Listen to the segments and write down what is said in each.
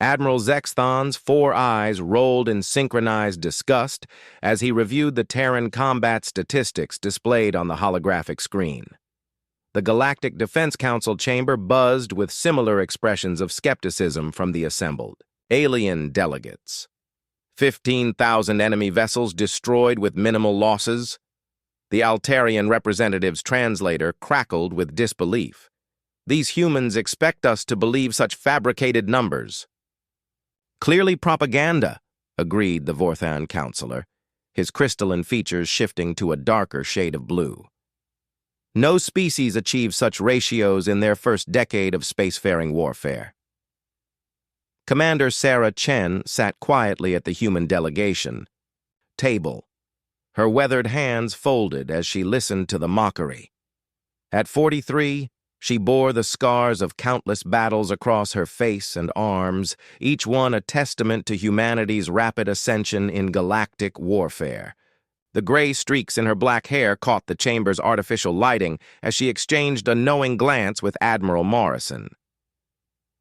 Admiral Zexthon's 4 eyes rolled in synchronized disgust as he reviewed the Terran combat statistics displayed on the holographic screen. The Galactic Defense Council chamber buzzed with similar expressions of skepticism from the assembled alien delegates. 15,000 enemy vessels destroyed with minimal losses. The Altarian representative's translator crackled with disbelief. These humans expect us to believe such fabricated numbers. Clearly propaganda, agreed the Vorthan counselor, his crystalline features shifting to a darker shade of blue. No species achieved such ratios in their first decade of spacefaring warfare. Commander Sarah Chen sat quietly at the human delegation table, her weathered hands folded as she listened to the mockery. At 43, she bore the scars of countless battles across her face and arms, each one a testament to humanity's rapid ascension in galactic warfare. The gray streaks in her black hair caught the chamber's artificial lighting as she exchanged a knowing glance with Admiral Morrison.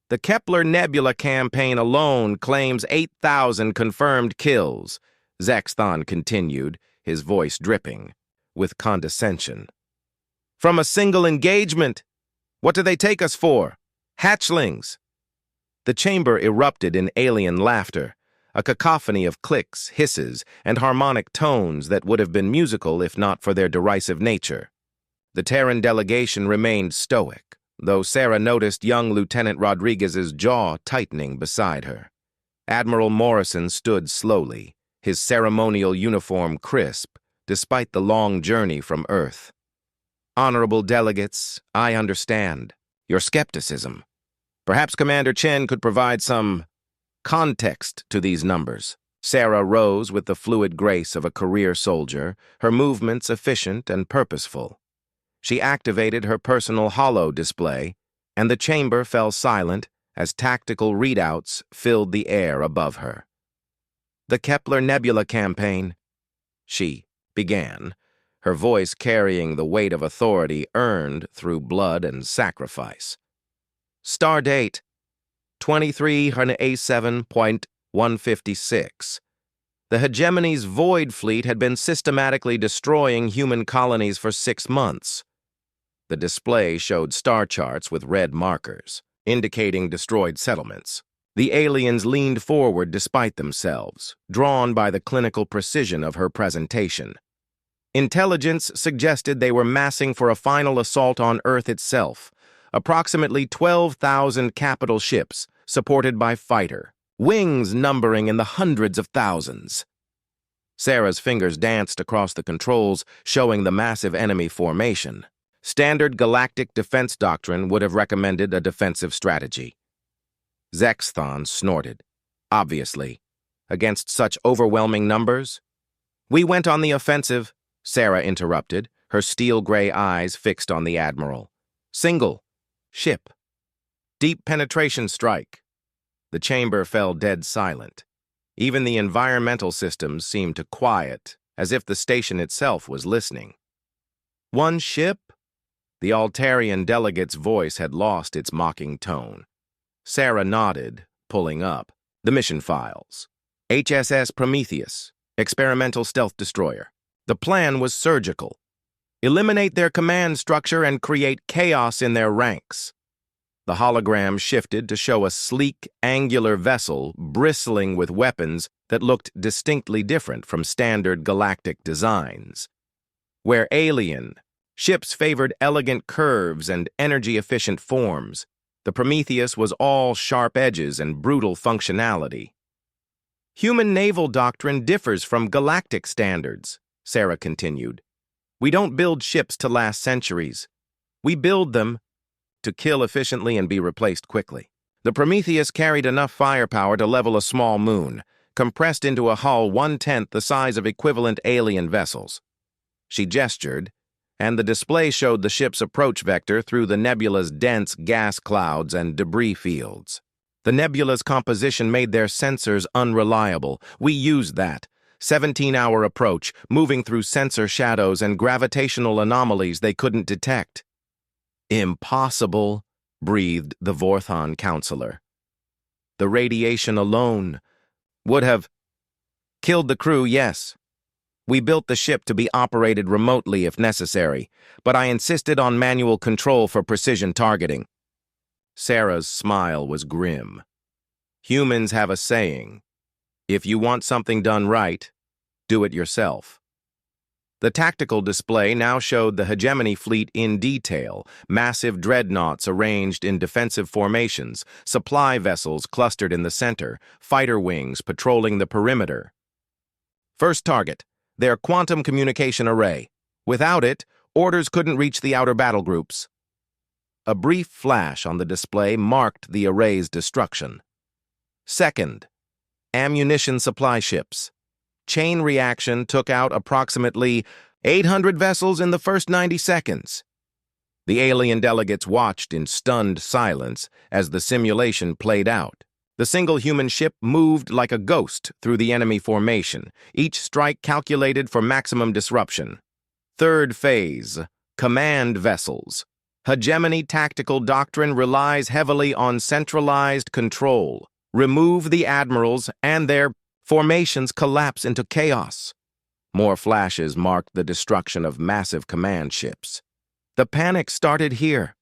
The Kepler Nebula campaign alone claims 8,000 confirmed kills, Zexthon continued, his voice dripping with condescension. From a single engagement! What do they take us for? Hatchlings! The chamber erupted in alien laughter, a cacophony of clicks, hisses, and harmonic tones that would have been musical if not for their derisive nature. The Terran delegation remained stoic, though Sarah noticed young Lieutenant Rodriguez's jaw tightening beside her. Admiral Morrison stood slowly, his ceremonial uniform crisp, despite the long journey from Earth. Honorable delegates, I understand your skepticism. Perhaps Commander Chen could provide some context to these numbers. Sarah rose with the fluid grace of a career soldier, her movements efficient and purposeful. She activated her personal holo display, and the chamber fell silent as tactical readouts filled the air above her. The Kepler Nebula campaign, she began, her voice carrying the weight of authority earned through blood and sacrifice. Stardate 23A7.156. The hegemony's Void Fleet had been systematically destroying human colonies for 6 months. The display showed star charts with red markers, indicating destroyed settlements. The aliens leaned forward despite themselves, drawn by the clinical precision of her presentation. Intelligence suggested they were massing for a final assault on Earth itself, approximately 12,000 capital ships supported by fighter, wings numbering in the hundreds of thousands. Sarah's fingers danced across the controls, showing the massive enemy formation. Standard galactic defense doctrine would have recommended a defensive strategy. Zexthon snorted. Obviously, against such overwhelming numbers? We went on the offensive, Sarah interrupted, her steel-gray eyes fixed on the Admiral. Single. Ship. Deep penetration strike. The chamber fell dead silent. Even the environmental systems seemed to quiet, as if the station itself was listening. One ship? The Altarian delegate's voice had lost its mocking tone. Sarah nodded, pulling up. The mission files. HSS Prometheus, experimental stealth destroyer. The plan was surgical. Eliminate their command structure and create chaos in their ranks. The hologram shifted to show a sleek, angular vessel bristling with weapons that looked distinctly different from standard galactic designs. Where alien, ships favored elegant curves and energy-efficient forms, the Prometheus was all sharp edges and brutal functionality. Human naval doctrine differs from galactic standards, Sarah continued. We don't build ships to last centuries. We build them to kill efficiently and be replaced quickly. The Prometheus carried enough firepower to level a small moon, compressed into a hull 1/10 the size of equivalent alien vessels. She gestured, and the display showed the ship's approach vector through the nebula's dense gas clouds and debris fields. The nebula's composition made their sensors unreliable. We used that. 17-hour approach, moving through sensor shadows and gravitational anomalies they couldn't detect. Impossible, breathed the Vorthan counselor. The radiation alone would have killed the crew, yes. We built the ship to be operated remotely if necessary, but I insisted on manual control for precision targeting. Sarah's smile was grim. Humans have a saying, if you want something done right, do it yourself. The tactical display now showed the hegemony fleet in detail, massive dreadnoughts arranged in defensive formations, supply vessels clustered in the center, fighter wings patrolling the perimeter. First target, their quantum communication array. Without it, orders couldn't reach the outer battle groups. A brief flash on the display marked the array's destruction. Second, ammunition supply ships. Chain reaction took out approximately 800 vessels in the first 90 seconds. The alien delegates watched in stunned silence as the simulation played out. The single human ship moved like a ghost through the enemy formation, each strike calculated for maximum disruption. Third phase, command vessels. Hegemony tactical doctrine relies heavily on centralized control. Remove the admirals and their formations collapse into chaos. More flashes marked the destruction of massive command ships. The panic started here.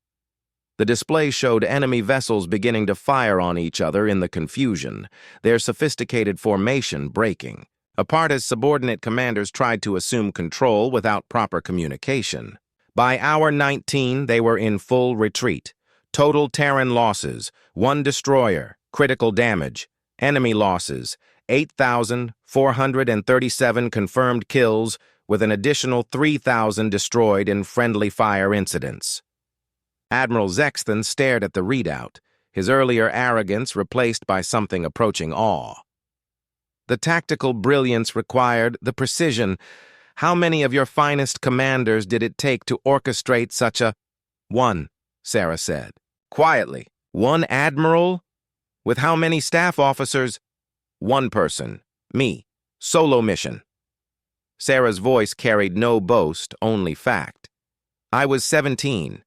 The display showed enemy vessels beginning to fire on each other in the confusion, their sophisticated formation breaking, apart as subordinate commanders tried to assume control without proper communication. By hour 19, they were in full retreat. Total Terran losses, 1 destroyer, critical damage, enemy losses, 8,437 confirmed kills, with an additional 3,000 destroyed in friendly fire incidents. Admiral Zexton stared at the readout, his earlier arrogance replaced by something approaching awe. The tactical brilliance required the precision. How many of your finest commanders did it take to orchestrate such a— One, Sarah said. Quietly. 1 admiral? With how many staff officers? 1 person. Me. Solo mission. Sarah's voice carried no boast, only fact. I was 17.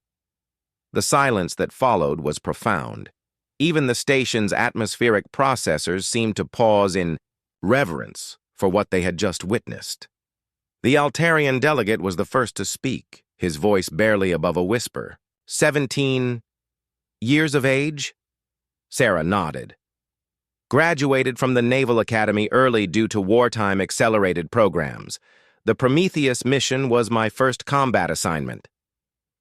The silence that followed was profound. Even the station's atmospheric processors seemed to pause in reverence for what they had just witnessed. The Altarian delegate was the first to speak, his voice barely above a whisper. 17 years of age? Sarah nodded. Graduated from the Naval Academy early due to wartime accelerated programs. The Prometheus mission was my first combat assignment.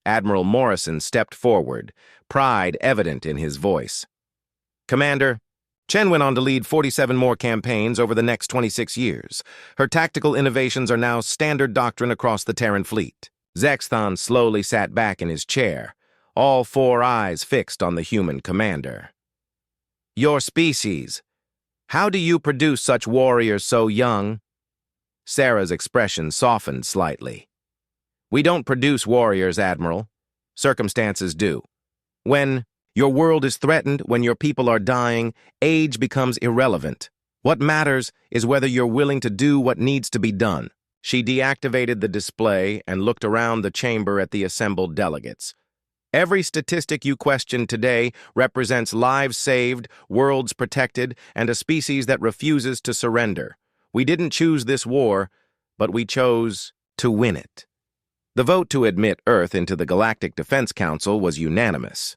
Admiral Morrison stepped forward, pride evident in his voice. Commander, Chen went on to lead 47 more campaigns over the next 26 years. Her tactical innovations are now standard doctrine across the Terran fleet. Zexthon slowly sat back in his chair, all 4 eyes fixed on the human commander. Your species. How do you produce such warriors so young? Sarah's expression softened slightly. We don't produce warriors, Admiral. Circumstances do. When your world is threatened, when your people are dying, age becomes irrelevant. What matters is whether you're willing to do what needs to be done. She deactivated the display and looked around the chamber at the assembled delegates. Every statistic you questioned today represents lives saved, worlds protected, and a species that refuses to surrender. We didn't choose this war, but we chose to win it. The vote to admit Earth into the Galactic Defense Council was unanimous.